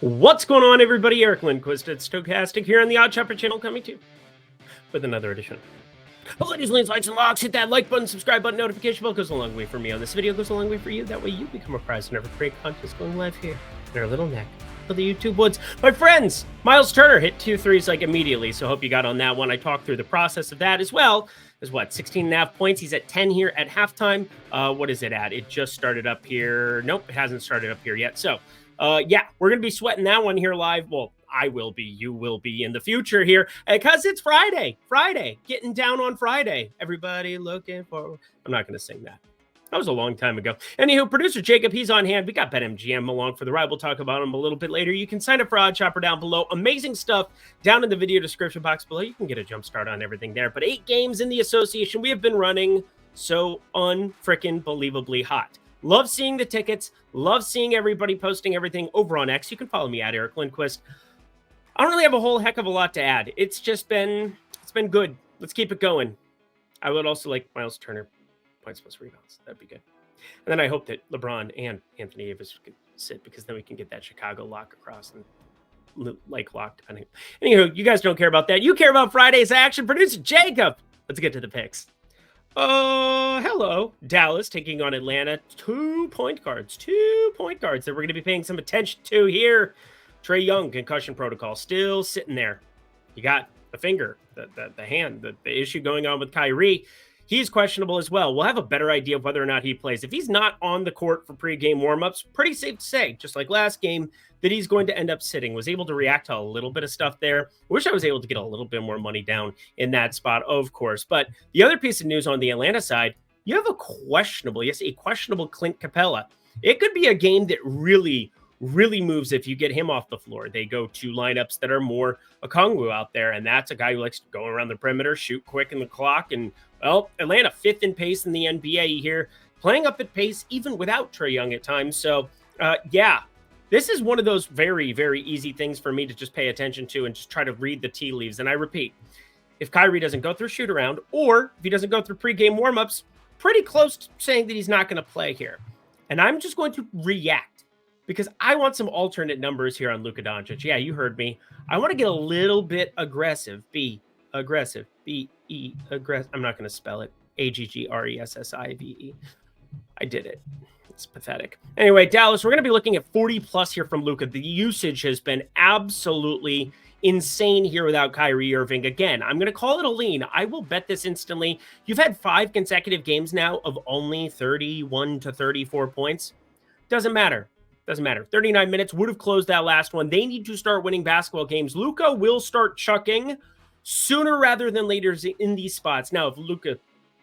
What's going on, everybody? Eric Lindquist at Stochastic here on the Odd Chopper channel, coming to you with another edition. Ladies, lanes, lights, and locks. Hit that like button, subscribe button, notification bell. Goes a long way for me on this video. Goes a long way for you. That way you become a prize whenever great contest going live here in our little neck of the YouTube woods. My friends, Miles Turner hit 2 threes like immediately, so hope you got on that one. I talked through the process of that as well. Is what, 16.5 points. He's at 10 here at halftime. What is it at? It just started up here. Nope, it hasn't started up here yet. So yeah, we're going to be sweating that one here live. Well, I will be, you will be in the future here because it's Friday, getting down on Friday. Everybody looking for, I'm not going to sing that. That was a long time ago. Anywho, producer Jacob, he's on hand. We got BetMGM along for the ride. We'll talk about him a little bit later. You can sign up for Odd Chopper down below. Amazing stuff down in the video description box below. You can get a jump start on everything there. But 8 games in the association. We have been running so unfrickin' believably hot. Love seeing the tickets. Love seeing everybody posting everything over on X. You can follow me at Eric Lindquist. I don't really have a whole heck of a lot to add. It's been good. Let's keep it going. I would also like Miles Turner points plus rebounds. That'd be good. And then I hope that LeBron and Anthony Davis could sit, because then we can get that Chicago lock across and like lock, depending. Anywho, you guys don't care about that. You care about Friday's action. Producer Jacob. Let's get to the picks. Hello. Dallas taking on Atlanta. 2 point guards. 2 point guards that we're going to be paying some attention to here. Trae Young, concussion protocol, still sitting there. You got the finger, the hand, the issue going on with Kyrie. He's questionable as well. We'll have a better idea of whether or not he plays. If he's not on the court for pregame warmups, pretty safe to say, just like last game, that he's going to end up sitting. Was able to react to a little bit of stuff there. Wish I was able to get a little bit more money down in that spot, of course. But the other piece of news on the Atlanta side, you have a questionable Clint Capella. It could be a game that really moves if you get him off the floor. They go to lineups that are more Okongwu out there, and that's a guy who likes to go around the perimeter, shoot quick in the clock, and, well, Atlanta 5th in pace in the NBA here, playing up at pace even without Trae Young at times. So, yeah, this is one of those very, very easy things for me to just pay attention to and just try to read the tea leaves. And I repeat, if Kyrie doesn't go through shoot around, or if he doesn't go through pregame warmups, pretty close to saying that he's not going to play here. And I'm just going to react, because I want some alternate numbers here on Luka Doncic. Yeah, you heard me. I want to get a little bit aggressive. Aggressive. Aggressive. I'm not going to spell it. Aggressive. I did it. It's pathetic. Anyway, Dallas, we're going to be looking at 40 plus here from Luka. The usage has been absolutely insane here without Kyrie Irving. Again, I'm going to call it a lean. I will bet this instantly. You've had 5 consecutive games now of only 31 to 34 points. Doesn't matter. 39 minutes would have closed that last one. They need to start winning basketball games. Luka will start chucking sooner rather than later in these spots. Now, if Luka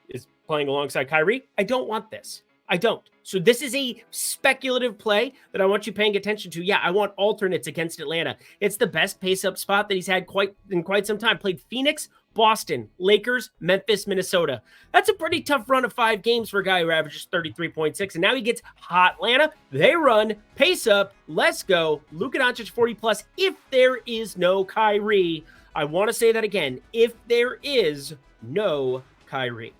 is playing alongside Kyrie, I don't want this. I don't. So this is a speculative play that I want you paying attention to. Yeah, I want alternates against Atlanta. It's the best pace-up spot that he's had in quite some time. Played Phoenix, Boston, Lakers, Memphis, Minnesota. That's a pretty tough run of 5 games for a guy who averages 33.6. And now he gets hot. Atlanta, they run, pace up, let's go. Luka Doncic 40 plus if there is no Kyrie. I want to say that again. If there is no Kyrie.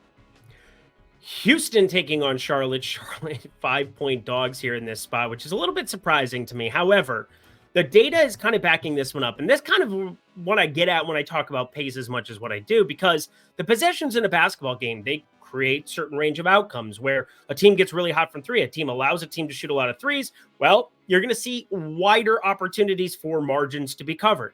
Houston taking on Charlotte. Charlotte 5-point dogs here in this spot, which is a little bit surprising to me. However, the data is kind of backing this one up. And that's kind of what I get at when I talk about pace as much as what I do, because the possessions in a basketball game, they create certain range of outcomes where a team gets really hot from 3. A team allows a team to shoot a lot of 3s. Well, you're going to see wider opportunities for margins to be covered.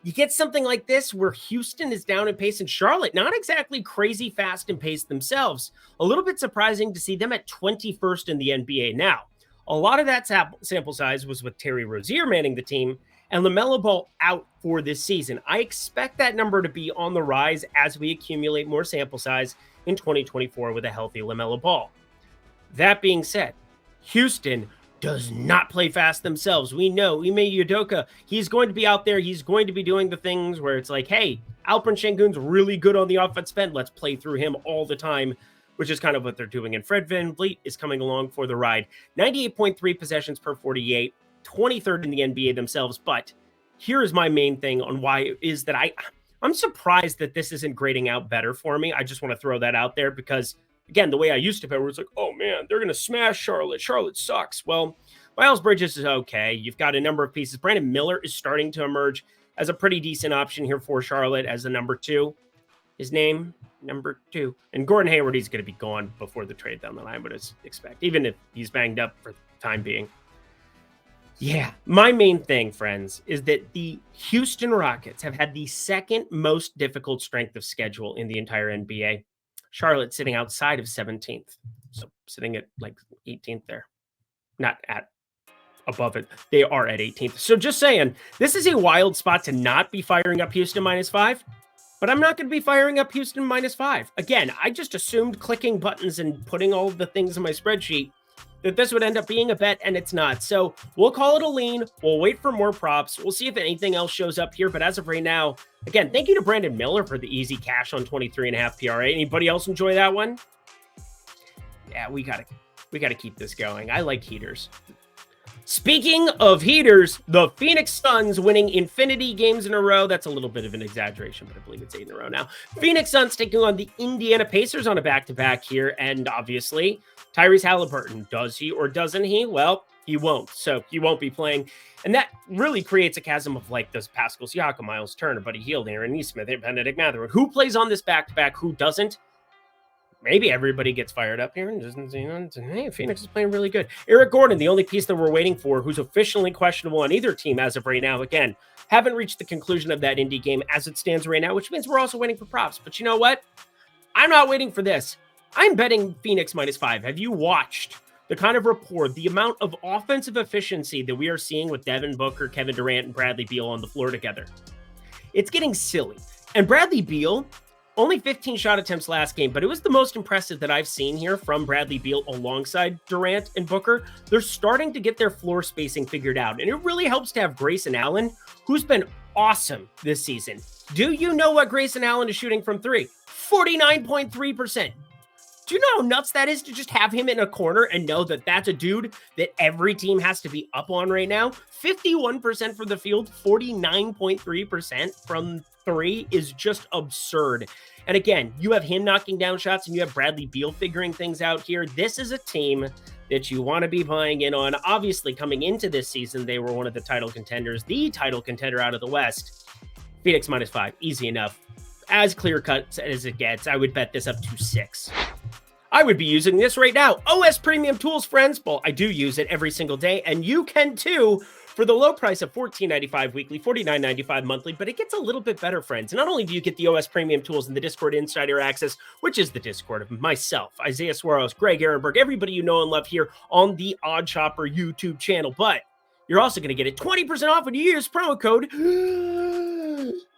You get something like this where Houston is down in pace and Charlotte, not exactly crazy fast in pace themselves. A little bit surprising to see them at 21st in the NBA. Now, a lot of that sample size was with Terry Rozier manning the team and LaMelo Ball out for this season. I expect that number to be on the rise as we accumulate more sample size in 2024 with a healthy LaMelo Ball. That being said, Houston does not play fast themselves. We know Ime Udoka, he's going to be out there. He's going to be doing the things where it's like, hey, Alperen Sengun's really good on the offensive end. Let's play through him all the time, which is kind of what they're doing. And Fred VanVleet is coming along for the ride. 98.3 possessions per 48, 23rd in the NBA themselves. But here is my main thing on why it is that I'm surprised that this isn't grading out better for me. I just want to throw that out there because, again, the way I used to bet, where it's like, oh man, they're going to smash Charlotte. Charlotte sucks. Well, Miles Bridges is okay. You've got a number of pieces. Brandon Miller is starting to emerge as a pretty decent option here for Charlotte as the number 2. His name, number 2. And Gordon Hayward, he's going to be gone before the trade down the line, I would expect, even if he's banged up for the time being. Yeah, my main thing, friends, is that the Houston Rockets have had the second most difficult strength of schedule in the entire NBA. Charlotte sitting outside of 17th, so sitting at like 18th there. Not at above it. They are at 18th. So just saying, this is a wild spot to not be firing up Houston -5, but I'm not going to be firing up Houston -5. Again, I just assumed clicking buttons and putting all of the things in my spreadsheet that this would end up being a bet, and it's not. So we'll call it a lean. We'll wait for more props. We'll see if anything else shows up here. But as of right now, again, thank you to Brandon Miller for the easy cash on 23.5 PRA. Anybody else enjoy that one? Yeah, we gotta keep this going. I like heaters. Speaking of heaters, the Phoenix Suns winning infinity games in a row. That's a little bit of an exaggeration, but I believe it's 8 in a row now. Phoenix Suns taking on the Indiana Pacers on a back-to-back here. And obviously, Tyrese Halliburton, does he or doesn't he? Well, he won't. So he won't be playing. And that really creates a chasm of like those Pascal Siakam, Miles Turner, Buddy Hield, Aaron Nesmith, Benedict Mathurin. Who plays on this back-to-back? Who doesn't? Maybe everybody gets fired up here and doesn't, hey, Phoenix is playing really good. Eric Gordon, the only piece that we're waiting for, who's officially questionable on either team as of right now. Again, haven't reached the conclusion of that Indy game as it stands right now, which means we're also waiting for props. But you know what? I'm not waiting for this. I'm betting Phoenix -5. Have you watched the kind of rapport, the amount of offensive efficiency that we are seeing with Devin Booker, Kevin Durant, and Bradley Beal on the floor together? It's getting silly. And Bradley Beal, only 15 shot attempts last game, but it was the most impressive that I've seen here from Bradley Beal alongside Durant and Booker. They're starting to get their floor spacing figured out, and it really helps to have Grayson Allen, who's been awesome this season. Do you know what Grayson Allen is shooting from 3? 49.3%. Do you know how nuts that is to just have him in a corner and know that that's a dude that every team has to be up on right now? 51% from the field, 49.3% from 3 is just absurd. And again, you have him knocking down shots and you have Bradley Beal figuring things out here. This is a team that you want to be buying in on. Obviously, coming into this season, they were one of the title contenders, the title contender out of the West. Phoenix -5, easy enough. As clear-cut as it gets, I would bet this up to 6. I would be using this right now. OS Premium Tools, friends. Well, I do use it every single day, and you can too for the low price of $14.95 weekly, $49.95 monthly, but it gets a little bit better, friends. Not only do you get the OS Premium Tools and the Discord Insider access, which is the Discord of myself, Isaiah Swaros, Greg Ehrenberg, everybody you know and love here on the Odd Shopper YouTube channel, but you're also going to get it 20% off when you use promo code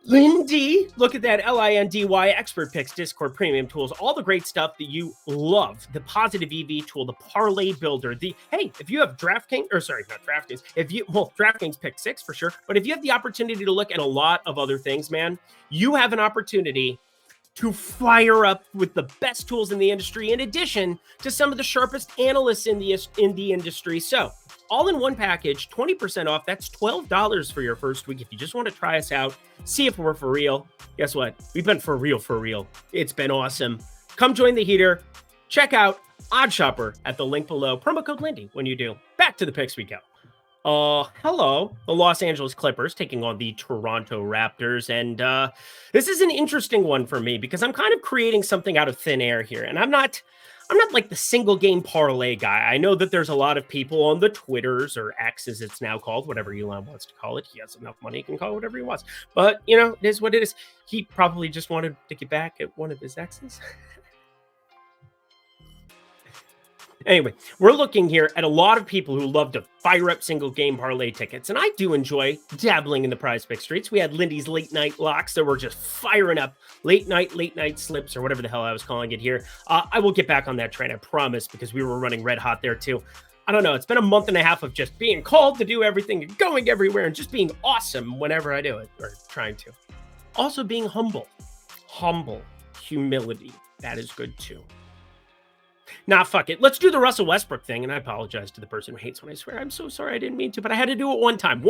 Lindy. Look at that, Lindy, Expert Picks, Discord Premium Tools, all the great stuff that you love. The Positive EV tool, the Parlay Builder, if you have DraftKings, DraftKings Pick 6 for sure, but if you have the opportunity to look at a lot of other things, man, you have an opportunity to fire up with the best tools in the industry, in addition to some of the sharpest analysts in the industry. So all in one package, 20% off. That's $12 for your first week. If you just want to try us out, see if we're for real. Guess what? We've been for real. It's been awesome. Come join the heater. Check out Odd Shopper at the link below. Promo code Lindy when you do. Back to the picks we go. Hello, the Los Angeles Clippers taking on the Toronto Raptors. And this is an interesting one for me because I'm kind of creating something out of thin air here. And I'm not like the single game parlay guy. I know that there's a lot of people on the Twitters, or X as it's now called, whatever Elon wants to call it. He has enough money, he can call it whatever he wants. But, it is what it is. He probably just wanted to get back at one of his exes. Anyway, we're looking here at a lot of people who love to fire up single game parlay tickets, and I do enjoy dabbling in the prize pick streets. We had Lindy's late night locks that were just firing up late night slips, or whatever the hell I was calling it here. I will get back on that train, I promise, because we were running red hot there too. I don't know. It's been a month and a half of just being called to do everything and going everywhere and just being awesome whenever I do it, or trying to. Also being humble, humility. That is good too. Nah, fuck it. Let's do the Russell Westbrook thing. And I apologize to the person who hates when I swear. I'm so sorry. I didn't mean to, but I had to do it one time.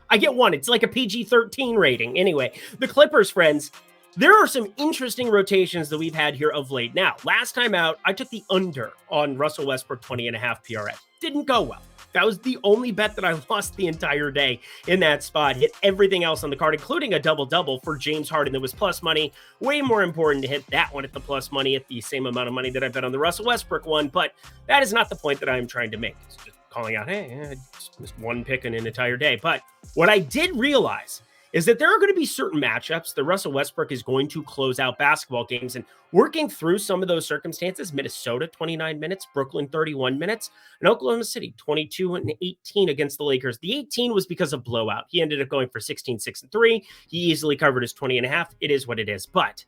I get one. It's like a PG-13 rating. Anyway, the Clippers, friends, there are some interesting rotations that we've had here of late. Now, last time out, I took the under on Russell Westbrook 20.5 PRS. Didn't go well. That was the only bet that I lost the entire day in that spot. Hit everything else on the card, including a double-double for James Harden that was plus money. Way more important to hit that one at the plus money at the same amount of money that I bet on the Russell Westbrook one. But that is not the point that I am trying to make. It's just calling out, hey, I just missed one pick in an entire day. But what I did realize is that there are going to be certain matchups that Russell Westbrook is going to close out basketball games. And working through some of those circumstances, Minnesota, 29 minutes, Brooklyn, 31 minutes, and Oklahoma City, 22 and 18 against the Lakers. The 18 was because of blowout. He ended up going for 16, 6, and 3. He easily covered his 20 and a half. It is what it is. But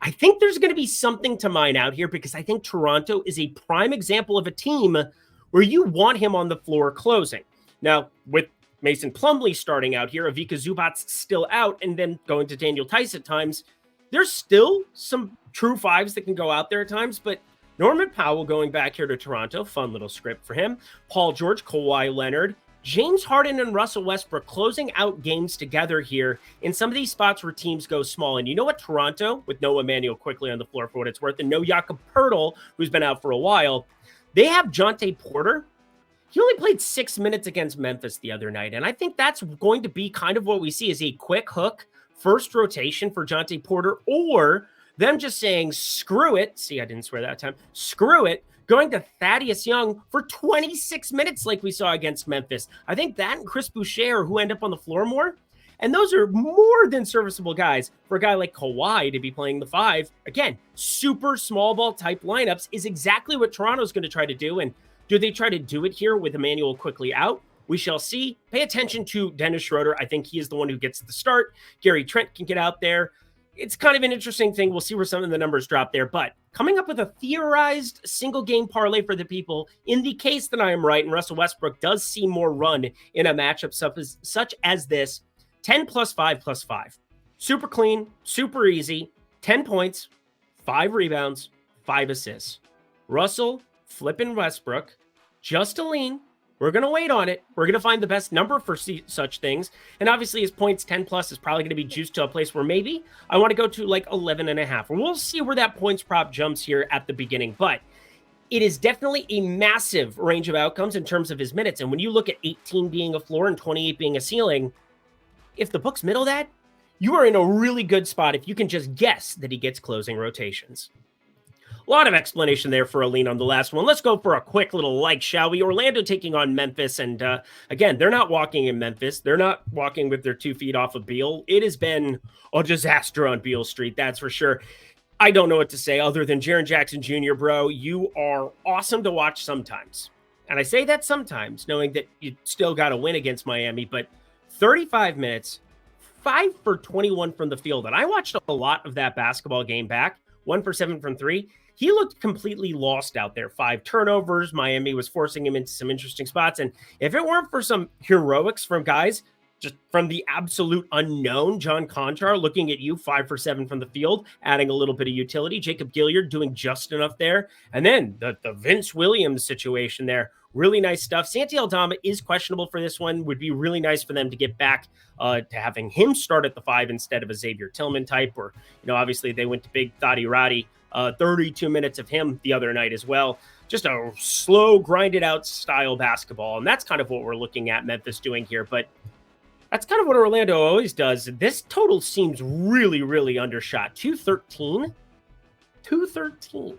I think there's going to be something to mine out here because I think Toronto is a prime example of a team where you want him on the floor closing. Now, with Mason Plumlee starting out here, Ivica Zubac's still out, and then going to Daniel Tice at times. There's still some true fives that can go out there at times, but Norman Powell going back here to Toronto, fun little script for him. Paul George, Kawhi Leonard, James Harden, and Russell Westbrook closing out games together here in some of these spots where teams go small. And you know what, Toronto, with no Emmanuel quickly on the floor for what it's worth, and no Jakob Poeltl, who's been out for a while, they have Jonte Porter. He only played 6 minutes against Memphis the other night, and I think that's going to be kind of what we see is a quick hook, first rotation for Jonte Porter, or them just saying, screw it. See, I didn't swear that time. Screw it. Going to Thaddeus Young for 26 minutes like we saw against Memphis. I think that and Chris Boucher, who end up on the floor more, and those are more than serviceable guys for a guy like Kawhi to be playing the 5. Again, super small ball type lineups is exactly what Toronto's going to try to do, and do they try to do it here with Emmanuel quickly out? We shall see. Pay attention to Dennis Schroeder. I think he is the one who gets the start. Gary Trent can get out there. It's kind of an interesting thing. We'll see where some of the numbers drop there. But coming up with a theorized single game parlay for the people, in the case that I am right and Russell Westbrook does see more run in a matchup such as this, 10 plus 5 plus 5. Super clean, super easy, 10 points, 5 rebounds, 5 assists. Russell, flipping Westbrook, just a lean. We're going to wait on it. We're going to find the best number for such things. And obviously his points 10 plus is probably going to be juiced to a place where maybe I want to go to like 11 and a half. We'll see where that points prop jumps here at the beginning. But it is definitely a massive range of outcomes in terms of his minutes. And when you look at 18 being a floor and 28 being a ceiling, if the books middle that, you are in a really good spot if you can just guess that he gets closing rotations. A lot of explanation there for a lean on the last one. Let's go for a quick little like, shall we? Orlando taking on Memphis. And again, they're not walking in Memphis. They're not walking with their 2 feet off of Beal. It has been a disaster on Beale Street, that's for sure. I don't know what to say other than Jaren Jackson Jr., bro. You are awesome to watch sometimes. And I say that sometimes, knowing that you still got to win against Miami. But 35 minutes, 5 for 21 from the field. And I watched a lot of that basketball game back. 1 for 7 from 3. He looked completely lost out there. 5 turnovers. Miami was forcing him into some interesting spots. And if it weren't for some heroics from guys, just from the absolute unknown, John Conchar looking at you, 5 for 7 from the field, adding a little bit of utility. Jacob Gilyard doing just enough there. And then the Vince Williams situation there. Really nice stuff. Santi Aldama is questionable for this one. Would be really nice for them to get back to having him start at the 5 instead of a Xavier Tillman type. Or, obviously they went to big Thadi Roddy. 32 minutes of him the other night as well. Just a slow, grinded out style basketball. And that's kind of what we're looking at Memphis doing here. But that's kind of what Orlando always does. This total seems really, really undershot. 213? 213.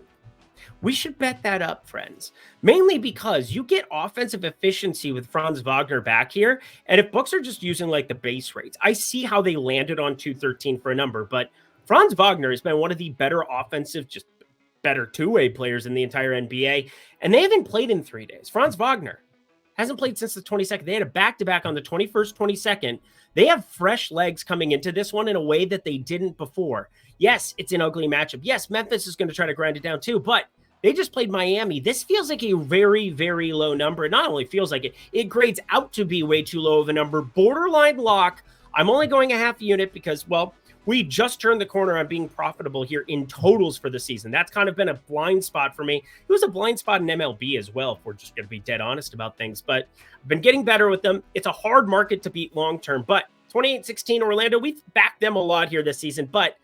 We should bet that up, friends. Mainly because you get offensive efficiency with Franz Wagner back here. And if books are just using like the base rates, I see how they landed on 213 for a number. But Franz Wagner has been one of the better offensive, just better two-way players in the entire NBA. And they haven't played in 3 days. Franz Wagner hasn't played since the 22nd. They had a back-to-back on the 21st, 22nd. They have fresh legs coming into this one in a way that they didn't before. Yes, it's an ugly matchup. Yes, Memphis is going to try to grind it down too, but they just played Miami. This feels like a very, very low number. It not only feels like it, it grades out to be way too low of a number. Borderline lock. I'm only going a half unit because, well, we just turned the corner on being profitable here in totals for the season. That's kind of been a blind spot for me. It was a blind spot in MLB as well, if we're just going to be dead honest about things. But I've been getting better with them. It's a hard market to beat long-term. But 28-16 Orlando, we've backed them a lot here this season. But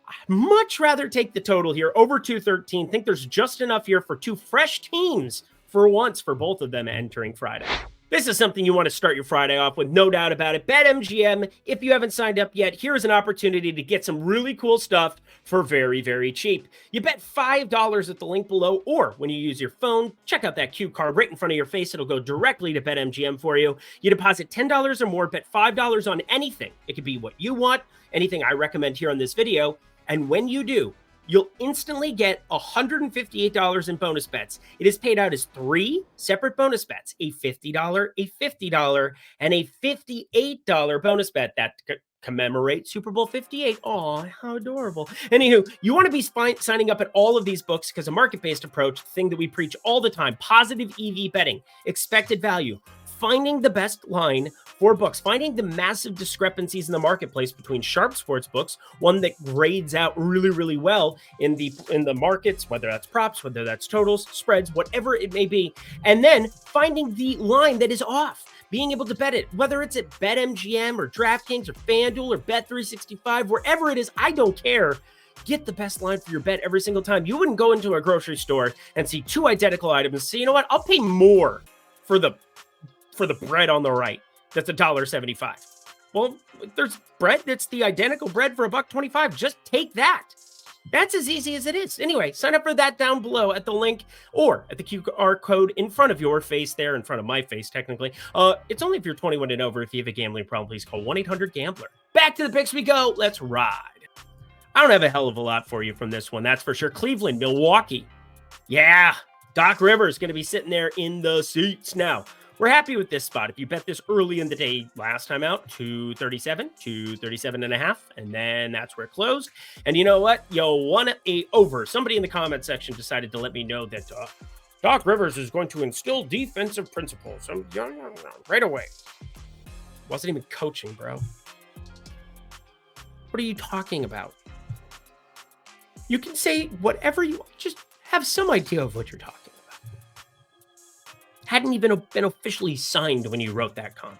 I'd much rather take the total here over 213. Think there's just enough here for 2 fresh teams for once for both of them entering Friday. This is something you want to start your Friday off with, no doubt about it. BetMGM, if you haven't signed up yet, here's an opportunity to get some really cool stuff for very, very cheap. You bet $5 at the link below, or when you use your phone, check out that cue card right in front of your face. It'll go directly to BetMGM for you. You deposit $10 or more, bet $5 on anything. It could be what you want, anything I recommend here on this video. And when you do, you'll instantly get $158 in bonus bets. It is paid out as 3 separate bonus bets, a $50, a $50, and a $58 bonus bet that commemorate Super Bowl 58. Oh, how adorable. Anywho, you want to be signing up at all of these books because a market-based approach, the thing that we preach all the time, positive EV betting, expected value, finding the best line for books, finding the massive discrepancies in the marketplace between sharp sports books, one that grades out really, really well in the markets, whether that's props, whether that's totals, spreads, whatever it may be, and then finding the line that is off, being able to bet it, whether it's at BetMGM or DraftKings or FanDuel or Bet365, wherever it is, I don't care. Get the best line for your bet every single time. You wouldn't go into a grocery store and see 2 identical items and say, you know what, I'll pay more for the bread on the right. That's $1.75. Well, there's bread that's the identical bread for $1.25. Just take that. That's as easy as it is. Anyway, sign up for that down below at the link or at the QR code in front of your face there, in front of my face, technically. It's only if you're 21 and over. If you have a gambling problem, please call 1-800-GAMBLER. Back to the picks we go. Let's ride. I don't have a hell of a lot for you from this one, that's for sure. Cleveland, Milwaukee. Yeah, Doc Rivers going to be sitting there in the seats now. We're happy with this spot. If you bet this early in the day last time out, 237, 237.5, and then that's where it closed. And you know what? You won a over. Somebody in the comment section decided to let me know that Doc Rivers is going to instill defensive principles. Right away. Wasn't even coaching, bro. What are you talking about? You can say whatever you want. Just have some idea of what you're talking about. Hadn't even been officially signed when you wrote that comment.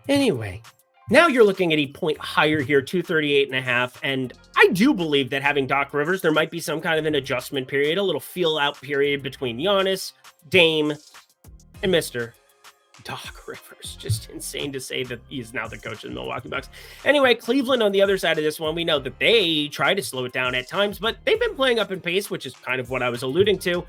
Anyway, now you're looking at a point higher here, 238.5. And I do believe that having Doc Rivers, there might be some kind of an adjustment period, a little feel out period between Giannis, Dame, and Mr. Doc Rivers. Just insane to say that he's now the coach of the Milwaukee Bucks. Anyway, Cleveland on the other side of this one, we know that they try to slow it down at times, but they've been playing up in pace, which is kind of what I was alluding to.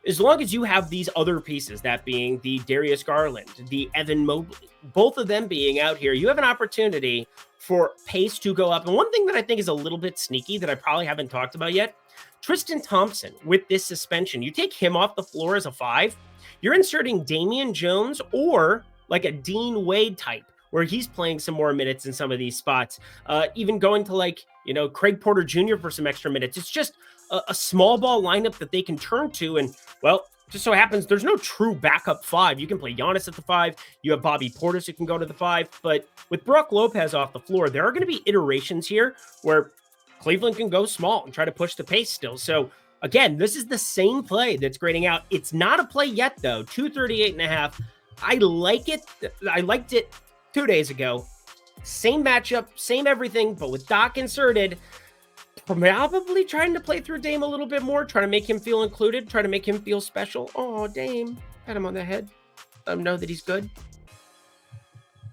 As long as you have these other pieces, that being the Darius Garland, the Evan Mobley, both of them being out here, you have an opportunity for pace to go up. And one thing that I think is a little bit sneaky that I probably haven't talked about yet, Tristan Thompson with this suspension, you take him off the floor as a 5, you're inserting Damian Jones or like a Dean Wade type, where he's playing some more minutes in some of these spots, even going to like, you know, Craig Porter Jr. for some extra minutes. It's just a small ball lineup that they can turn to. And, well, just so happens there's no true backup 5. You can play Giannis at the 5. You have Bobby Portis who can go to the 5. But with Brook Lopez off the floor, there are going to be iterations here where Cleveland can go small and try to push the pace still. So, again, this is the same play that's grading out. It's not a play yet, though. 238.5. I like it. I liked it 2 days ago. Same matchup, same everything, but with Doc inserted, probably trying to play through Dame a little bit more, trying to make him feel included, trying to make him feel special. Oh, Dame, pat him on the head. Let him know that he's good.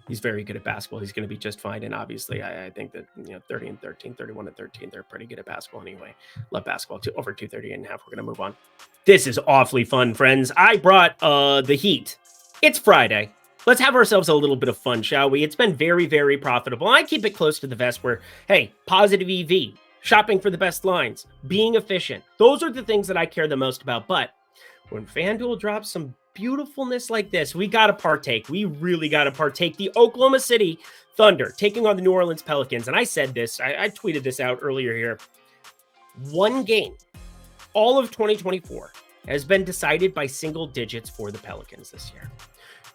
He's very good at basketball. He's going to be just fine. And obviously, I think that, 30 and 13, 31 and 13, they're pretty good at basketball anyway. Love basketball. Over 238.5. We're going to move on. This is awfully fun, friends. I brought the Heat. It's Friday. Let's have ourselves a little bit of fun, shall we? It's been very, very profitable. I keep it close to the vest where, hey, positive EV, shopping for the best lines, being efficient. Those are the things that I care the most about. But when FanDuel drops some beautifulness like this, we got to partake. We really got to partake. The Oklahoma City Thunder taking on the New Orleans Pelicans. And I said this, I tweeted this out earlier here. One game, all of 2024, has been decided by single digits for the Pelicans this year.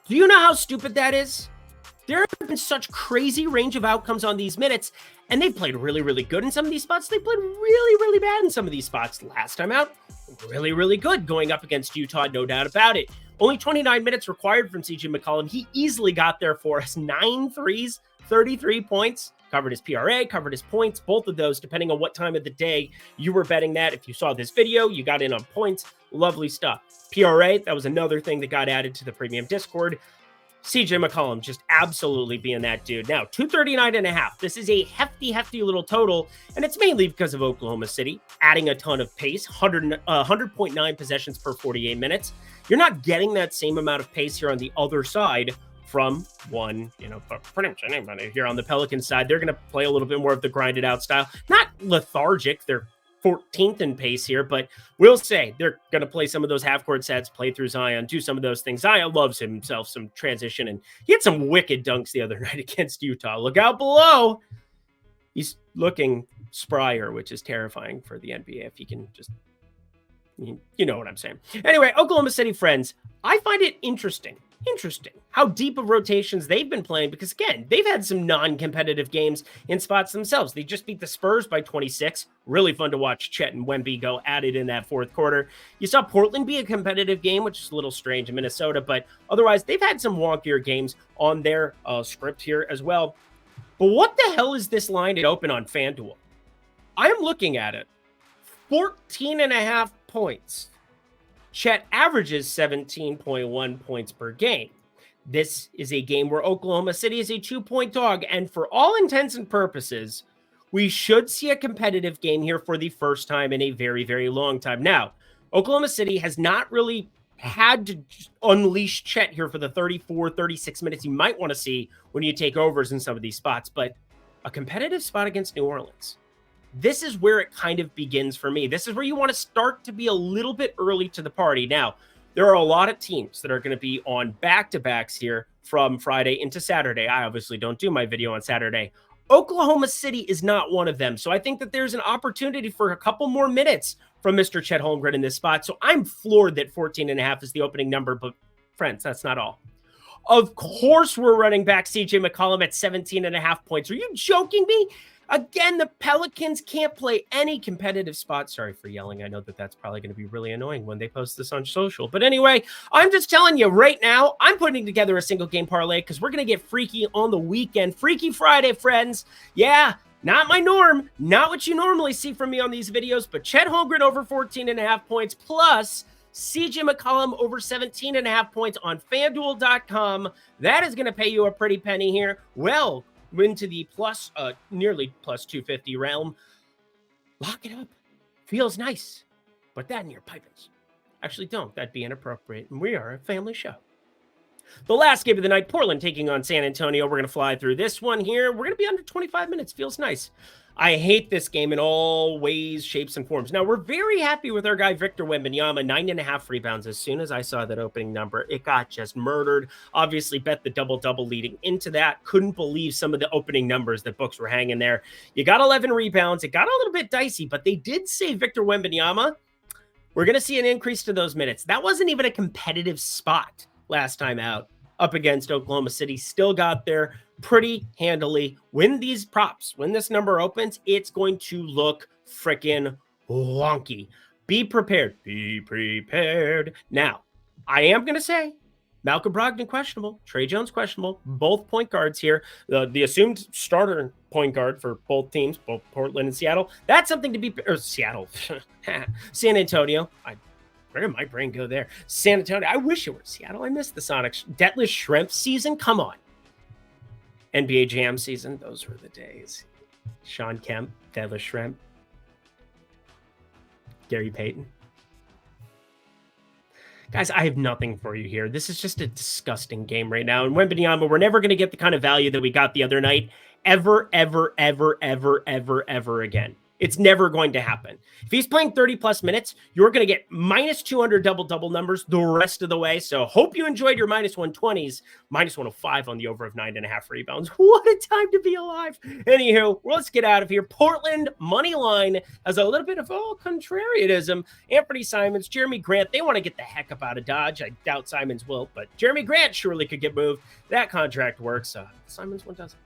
Do you know how stupid that is? There have been such crazy range of outcomes on these minutes, and they've played really, really good in some of these spots. They played really, really bad in some of these spots. Last time out, really, really good going up against Utah, no doubt about it. Only 29 minutes required from CJ McCollum. He easily got there for us. 9 threes, 33 points. Covered his PRA, covered his points, both of those, depending on what time of the day you were betting that. If you saw this video, you got in on points. Lovely stuff. PRA, that was another thing that got added to the premium Discord. CJ McCollum just absolutely being that dude. Now, 239.5. This is a hefty little total, and it's mainly because of Oklahoma City adding a ton of pace, 100.9 possessions per 48 minutes. You're not getting that same amount of pace here on the other side from one, pretty much anybody here on the Pelicans side. They're going to play a little bit more of the grinded out style. Not lethargic. They're 14th in pace here, but we'll say they're going to play some of those half-court sets, play through Zion, do some of those things. Zion loves himself some transition, and he had some wicked dunks the other night against Utah. Look out below. He's looking sprier, which is terrifying for the NBA if he can just, you know what I'm saying. Anyway, Oklahoma City friends, I find it interesting how deep of rotations they've been playing, because again, they've had some non-competitive games in spots themselves. They just beat the Spurs by 26. Really fun to watch Chet and Wemby go at it in that fourth quarter. You saw Portland be a competitive game, which is a little strange in Minnesota, but otherwise they've had some wonkier games on their script here as well. But what the hell is this line at open on FanDuel? I'm looking at it. 14.5 points. Chet averages 17.1 points per game. This is a game where Oklahoma City is a 2-point dog, and for all intents and purposes, we should see a competitive game here for the first time in a very, very long time. Now, Oklahoma City has not really had to unleash Chet here for the 34, 36 minutes you might want to see when you take overs in some of these spots, but a competitive spot against New Orleans. This is where it kind of begins for me. This is where you want to start to be a little bit early to the party. Now, there are a lot of teams that are going to be on back-to-backs here from Friday into Saturday. I obviously don't do my video on Saturday. Oklahoma City is not one of them. So I think that there's an opportunity for a couple more minutes from Mr. Chet Holmgren in this spot. So I'm floored that 14.5 is the opening number. But friends, that's not all. Of course, we're running back CJ McCollum at 17.5 points. Are you joking me? Again, the Pelicans can't play any competitive spot. Sorry for yelling. I know that that's probably going to be really annoying when they post this on social. But anyway, I'm just telling you right now, I'm putting together a single game parlay because we're going to get freaky on the weekend. Freaky Friday, friends. Yeah, not my norm. Not what you normally see from me on these videos, but Chet Holmgren over 14.5 points plus CJ McCollum over 17.5 points on FanDuel.com. That is going to pay you a pretty penny here. Well, into the nearly plus 250 realm. Lock it up. Feels nice. Put that in your pipings. Actually, don't. That'd be inappropriate. And we are a family show. The last game of the night, Portland taking on San Antonio. We're going to fly through this one here. We're going to be under 25 minutes. Feels nice. I hate this game in all ways, shapes, and forms. Now, we're very happy with our guy, Victor Wembanyama, 9.5 rebounds. As soon as I saw that opening number, it got just murdered. Obviously, bet the double-double leading into that. Couldn't believe some of the opening numbers that books were hanging there. You got 11 rebounds. It got a little bit dicey, but they did say Victor Wembanyama, we're going to see an increase to those minutes. That wasn't even a competitive spot last time out up against Oklahoma City. Still got there pretty handily. When these props, when this number opens, it's going to look freaking wonky. Be prepared. Be prepared. Now, I am going to say Malcolm Brogdon questionable, Trey Jones questionable, both point guards here. The assumed starter point guard for both teams, both Portland and Seattle. That's something to be, or Seattle, San Antonio. Where did my brain go there? San Antonio. I wish it were Seattle. I missed the Sonics. Detlef Shrimp season. Come on. NBA Jam season. Those were the days. Sean Kemp, Detlef Shrimp, Gary Payton. Guys, I have nothing for you here. This is just a disgusting game right now. And Wembanyama, we're never going to get the kind of value that we got the other night ever, ever, ever, ever, ever, ever again. It's never going to happen. If he's playing 30 plus minutes, you're going to get minus 200 double numbers the rest of the way. So hope you enjoyed your minus 120s, minus 105 on the over of 9.5 rebounds. What a time to be alive. Anywho, let's get out of here. Portland money line has a little bit of contrarianism. Anthony Simons, Jeremy Grant, they want to get the heck up out of Dodge. I doubt Simons will, but Jeremy Grant surely could get moved. That contract works. Simons one doesn't.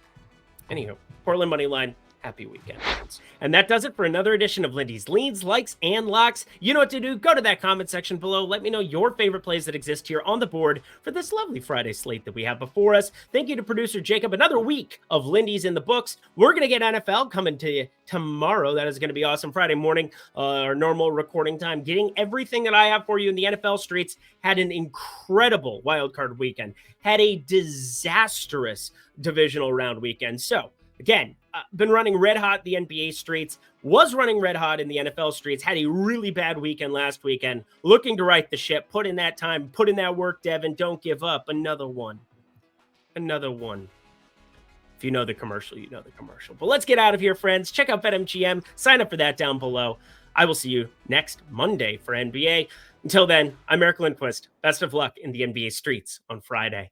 Anywho, Portland money line. Happy weekend. And that does it for another edition of Lindy's Leans, Likes, and Locks. You know what to do. Go to that comment section below. Let me know your favorite plays that exist here on the board for this lovely Friday slate that we have before us. Thank you to producer Jacob. Another week of Lindy's in the books. We're going to get NFL coming to you tomorrow. That is going to be awesome. Friday morning, our normal recording time. Getting everything that I have for you in the NFL streets. Had an incredible wildcard weekend. Had a disastrous divisional round weekend. So, again, been running red hot the NBA streets, was running red hot in the NFL streets, had a really bad weekend last weekend, looking to right the ship, put in that time, put in that work, Devin, don't give up. Another one. If you know the commercial, you know the commercial. But let's get out of here, friends. Check out BetMGM. Sign up for that down below. I will see you next Monday for NBA. Until then, I'm Eric Lindquist. Best of luck in the NBA streets on Friday.